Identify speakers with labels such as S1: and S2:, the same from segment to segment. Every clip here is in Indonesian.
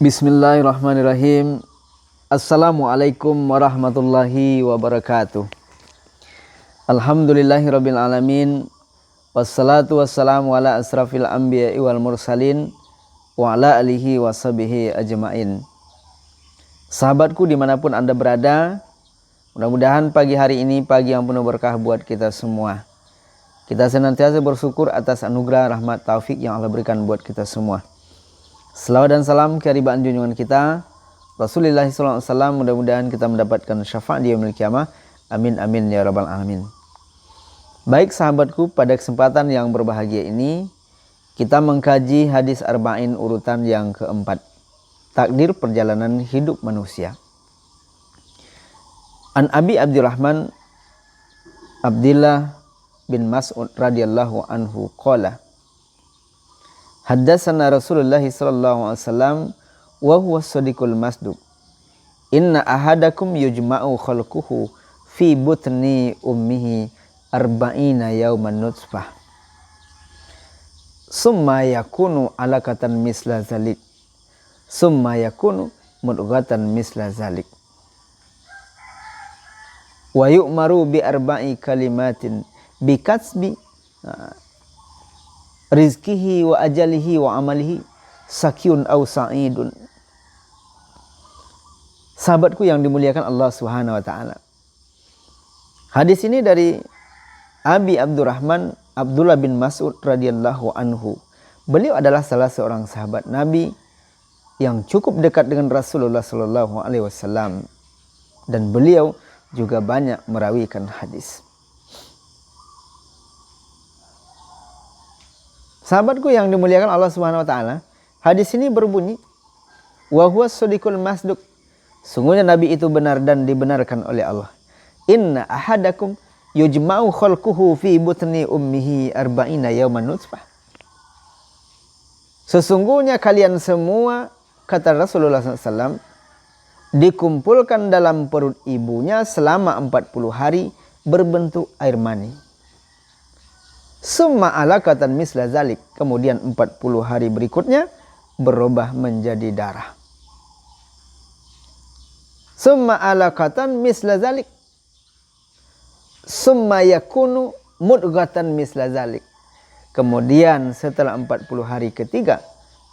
S1: Bismillahirrahmanirrahim. Assalamualaikum warahmatullahi wabarakatuh. Alhamdulillahirabbil alamin. Wassalatu wassalamu ala asrafil anbiya'i wal mursalin wa ala alihi washabihi ajmain. Sahabatku dimanapun Anda berada, mudah-mudahan pagi hari ini pagi yang penuh berkah buat kita semua. Kita senantiasa bersyukur atas anugerah rahmat taufik yang Allah berikan buat kita semua. Selawat dan salam keharibaan junjungan kita Rasulullah SAW, mudah-mudahan kita mendapatkan syafaat di yaumil qiyamah. Amin amin ya rabbal alamin. Baik sahabatku, pada kesempatan yang berbahagia ini kita mengkaji hadis arba'in urutan yang keempat, takdir perjalanan hidup manusia. An Abi Abdurrahman Abdillah bin Mas'ud radhiyallahu anhu qala, haddatsana Rasulullah sallallahu alaihi wasallam wa huwa shadiqul masduq, inna ahadakum yujma'u khalquhu fi butni ummihi arba'ina yawman nutfah summa yakunu alaqatan misla zalik summa yakunu mudghatan misla zalik wa yu'maru bi arba'i kalimatin bi kasbi rizkihi wa ajalihi wa amalihi sakyun aw sa'idun. Sahabatku yang dimuliakan Allah Subhanahu wa taala. Hadis ini dari Abi Abdurrahman Abdullah bin Mas'ud radhiyallahu anhu. Beliau adalah salah seorang sahabat Nabi yang cukup dekat dengan Rasulullah sallallahu alaihi wasallam, dan beliau juga banyak merawikan hadis. Sahabatku yang dimuliakan Allah Subhanahu wa taala, hadis ini berbunyi wa huwa shadiqul masduq. Sungguhnya Nabi itu benar dan dibenarkan oleh Allah. Inna ahadakum yujma'u khalquhu fi butni ummihi arba'ina yawman nutfah. Sesungguhnya kalian semua, kata Rasulullah SAW, dikumpulkan dalam perut ibunya selama 40 hari berbentuk air mani. Summa alaqatan misla zalik, kemudian 40 hari berikutnya berubah menjadi darah. Summa alaqatan misla zalik, summa yakunu mudghatan misla zalik, kemudian setelah 40 hari ketiga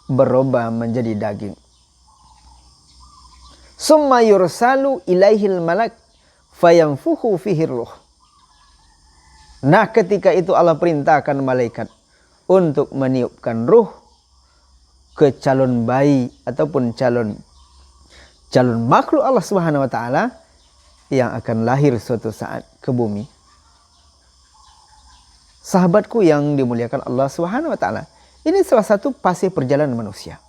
S1: berubah menjadi daging. Summa yursalu ilaihil malak fayanfuhu fihi ruh. Nah, ketika itu Allah perintahkan malaikat untuk meniupkan ruh ke calon bayi ataupun calon makhluk Allah Subhanahu wa taala yang akan lahir suatu saat ke bumi. Sahabatku yang dimuliakan Allah Subhanahu wa taala, ini salah satu fase perjalanan manusia.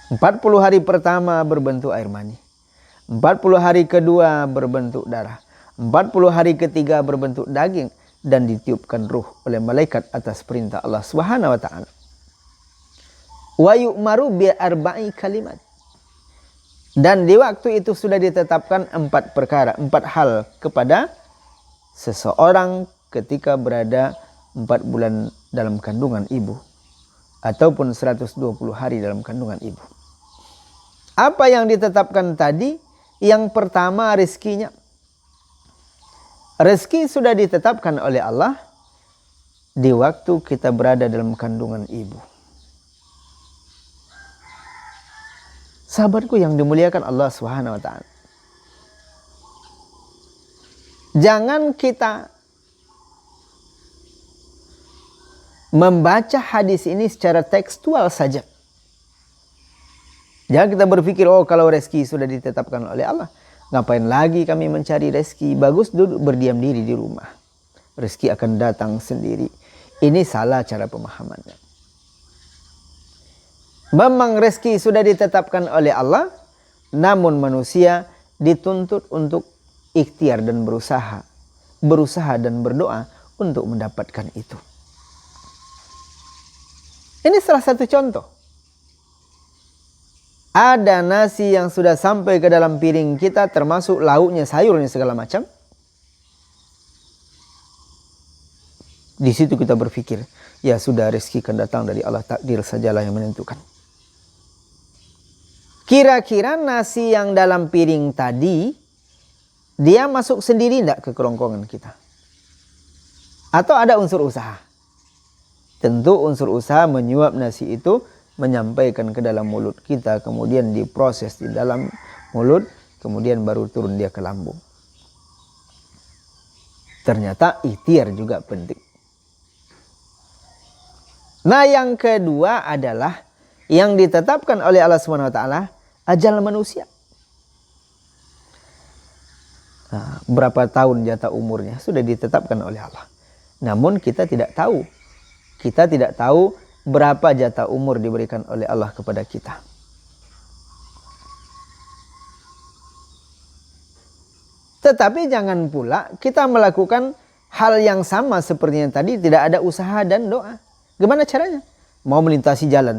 S1: 40 hari pertama berbentuk air mani, 40 hari kedua berbentuk darah, 40 hari ketiga berbentuk daging, dan ditiupkan ruh oleh malaikat atas perintah Allah Subhanahu wa taala. Wa yu'maru bi arba'i kalimat. Dan di waktu itu sudah ditetapkan 4 perkara, 4 hal kepada seseorang ketika berada 4 bulan dalam kandungan ibu ataupun 120 hari dalam kandungan ibu. Apa yang ditetapkan tadi? Yang pertama, rezekinya. Rezeki sudah ditetapkan oleh Allah di waktu kita berada dalam kandungan ibu. Sahabatku yang dimuliakan Allah Subhanahu wa taala, jangan kita membaca hadis ini secara tekstual saja. Jangan kita berpikir, oh kalau rezeki sudah ditetapkan oleh Allah, ngapain lagi kami mencari rezeki? Bagus duduk berdiam diri di rumah, rezeki akan datang sendiri. Ini salah cara pemahamannya. Memang rezeki sudah ditetapkan oleh Allah, namun manusia dituntut untuk ikhtiar dan berusaha dan berdoa untuk mendapatkan itu. Ini salah satu contoh. Ada nasi yang sudah sampai ke dalam piring kita, termasuk lauknya, sayurnya, segala macam. Di situ kita berpikir, ya sudah, rezeki akan datang dari Allah, takdir sajalah yang menentukan. Kira-kira nasi yang dalam piring tadi, dia masuk sendiri tidak ke kerongkongan kita? Atau ada unsur usaha? Tentu unsur usaha menyuap nasi itu, menyampaikan ke dalam mulut kita, kemudian diproses di dalam mulut, kemudian baru turun dia ke lambung. Ternyata ikhtiar juga penting. Nah, yang kedua adalah yang ditetapkan oleh Allah Subhanahu wa taala, ajal manusia. Nah, berapa tahun jatah umurnya sudah ditetapkan oleh Allah. Namun kita tidak tahu. Kita tidak tahu berapa jatah umur diberikan oleh Allah kepada kita. Tetapi jangan pula kita melakukan hal yang sama seperti yang tadi, tidak ada usaha dan doa. Gimana caranya? Mau melintasi jalan,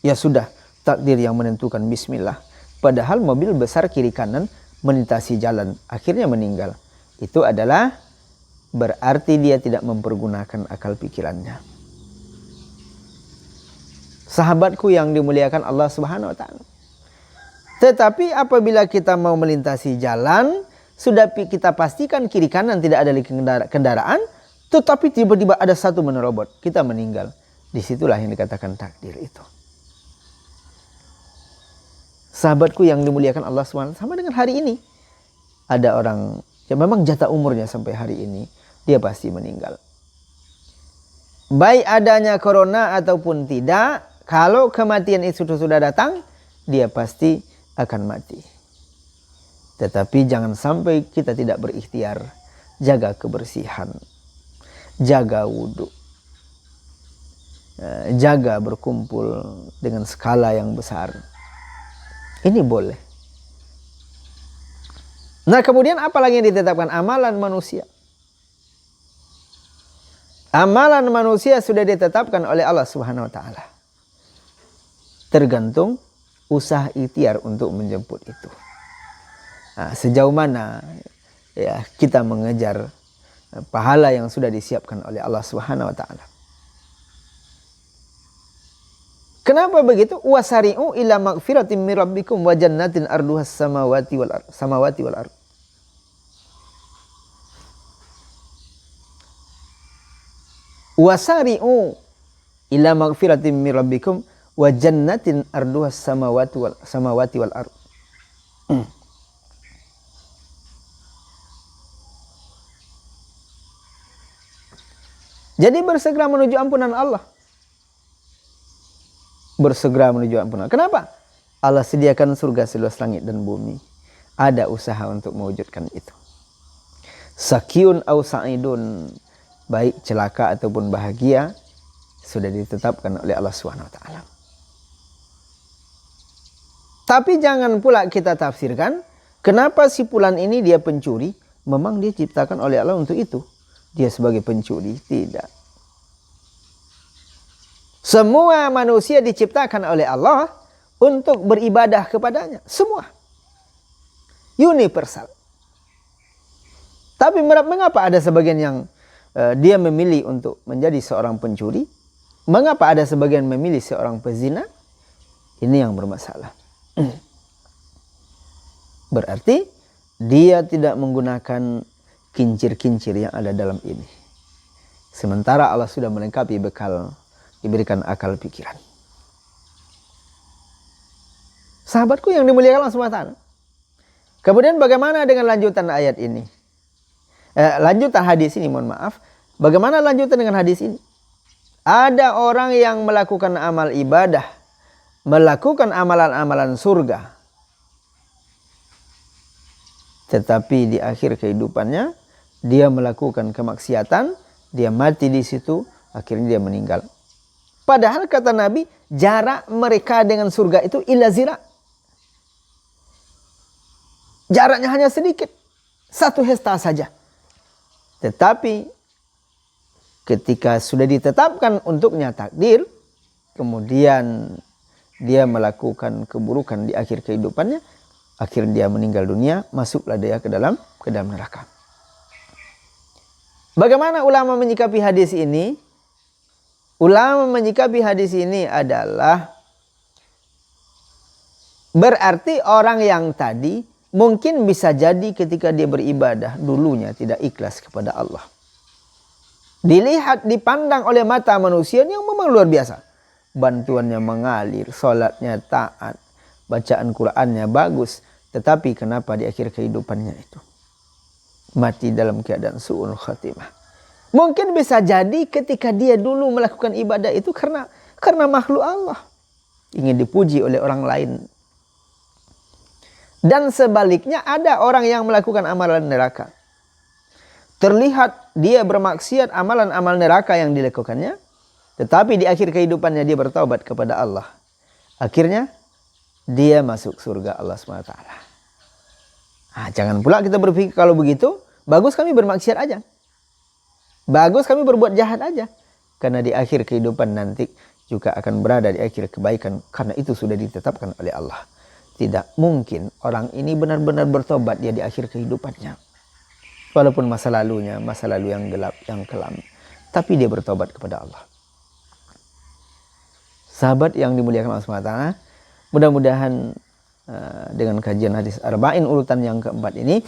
S1: ya sudah, takdir yang menentukan, bismillah. Padahal mobil besar kiri kanan melintasi jalan, akhirnya meninggal. Itu adalah berarti dia tidak mempergunakan akal pikirannya. Sahabatku yang dimuliakan Allah Subhanahu wa taala. Tetapi apabila kita mau melintasi jalan, sudah kita pastikan kiri kanan tidak ada lagi kendaraan, tetapi tiba-tiba ada satu menerobot, kita meninggal. Disitulah yang dikatakan takdir itu. Sahabatku yang dimuliakan Allah SWT, sama dengan hari ini. Ada orang yang memang jatah umurnya sampai hari ini, dia pasti meninggal. Baik adanya corona ataupun tidak, kalau kematian itu sudah datang, dia pasti akan mati. Tetapi jangan sampai kita tidak berikhtiar, jaga kebersihan, jaga wudhu, jaga berkumpul dengan skala yang besar. Ini boleh. Nah, kemudian apa lagi yang ditetapkan? Amalan manusia. Amalan manusia sudah ditetapkan oleh Allah Subhanahu wa taala. Tergantung usaha ikhtiar untuk menjemput itu. Nah, sejauh mana ya kita mengejar pahala yang sudah disiapkan oleh Allah Subhanahu wa taala. Kenapa begitu? Wasari'u ila magfiratin min rabbikum wa jannatin arduhas samawati wal ard. Wasari'u ila magfiratin min rabbikum wa jannatin arduhas samawati wal ard. Jadi bersegera menuju ampunan Allah. Bersegera menuju ampunan. Kenapa? Allah sediakan surga seluas langit dan bumi. Ada usaha untuk mewujudkan itu. Sakyun au sa'idun, baik celaka ataupun bahagia, sudah ditetapkan oleh Allah SWT. Tapi jangan pula kita tafsirkan, kenapa si fulan ini dia pencuri? Memang dia ciptakan oleh Allah untuk itu. Dia sebagai pencuri, tidak. Semua manusia diciptakan oleh Allah untuk beribadah kepadanya. Semua. Universal. Tapi mengapa ada sebagian yang dia memilih untuk menjadi seorang pencuri? Mengapa ada sebagian memilih seorang pezina? Ini yang bermasalah. Berarti dia tidak menggunakan kincir-kincir yang ada dalam ini. Sementara Allah sudah melengkapi bekal, diberikan akal pikiran. Sahabatku yang dimuliakan Allah SWT. Kemudian bagaimana dengan lanjutan ayat ini? Lanjutan hadis ini, mohon maaf. Bagaimana lanjutan dengan hadis ini? Ada orang yang melakukan amal ibadah, melakukan amalan-amalan surga, tetapi di akhir kehidupannya dia melakukan kemaksiatan, dia mati di situ, akhirnya dia meninggal. Padahal kata Nabi, jarak mereka dengan surga itu ila zira. Jaraknya hanya sedikit, 1 hasta saja. Tetapi ketika sudah ditetapkan untuknya takdir, kemudian dia melakukan keburukan di akhir kehidupannya, akhirnya dia meninggal dunia, masuklah dia ke dalam neraka. Bagaimana ulama menyikapi hadis ini? Ulama menyikapi hadis ini adalah Berarti orang yang tadi mungkin bisa jadi ketika dia beribadah dulunya tidak ikhlas kepada Allah. Dilihat, dipandang oleh mata manusia yang memang luar biasa. Bantuannya mengalir, sholatnya taat, bacaan Qur'annya bagus. Tetapi kenapa di akhir kehidupannya itu mati dalam keadaan su'ul khatimah? Mungkin bisa jadi ketika dia dulu melakukan ibadah itu karena makhluk Allah. Ingin dipuji oleh orang lain. Dan sebaliknya ada orang yang melakukan amalan neraka. Terlihat dia bermaksiat amalan-amal neraka yang dilakukannya. Tetapi di akhir kehidupannya dia bertaubat kepada Allah. Akhirnya dia masuk surga Allah SWT. Nah, jangan pula kita berpikir kalau begitu, bagus kami bermaksiat aja. Bagus kami berbuat jahat aja. Karena di akhir kehidupan nanti juga akan berada di akhir kebaikan. Karena itu sudah ditetapkan oleh Allah. Tidak mungkin orang ini benar-benar bertobat dia di akhir kehidupannya. Walaupun masa lalunya, masa lalu yang gelap, yang kelam. Tapi dia bertobat kepada Allah. Sahabat yang dimuliakan Allah SWT. Mudah-mudahan dengan kajian hadis Arba'in urutan yang keempat ini.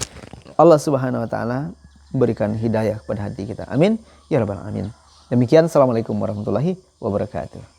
S1: Allah Subhanahu Wa Ta'ala berikan hidayah kepada hati kita. Amin. Ya Rabbal Alamin. Demikian. Assalamualaikum warahmatullahi wabarakatuh.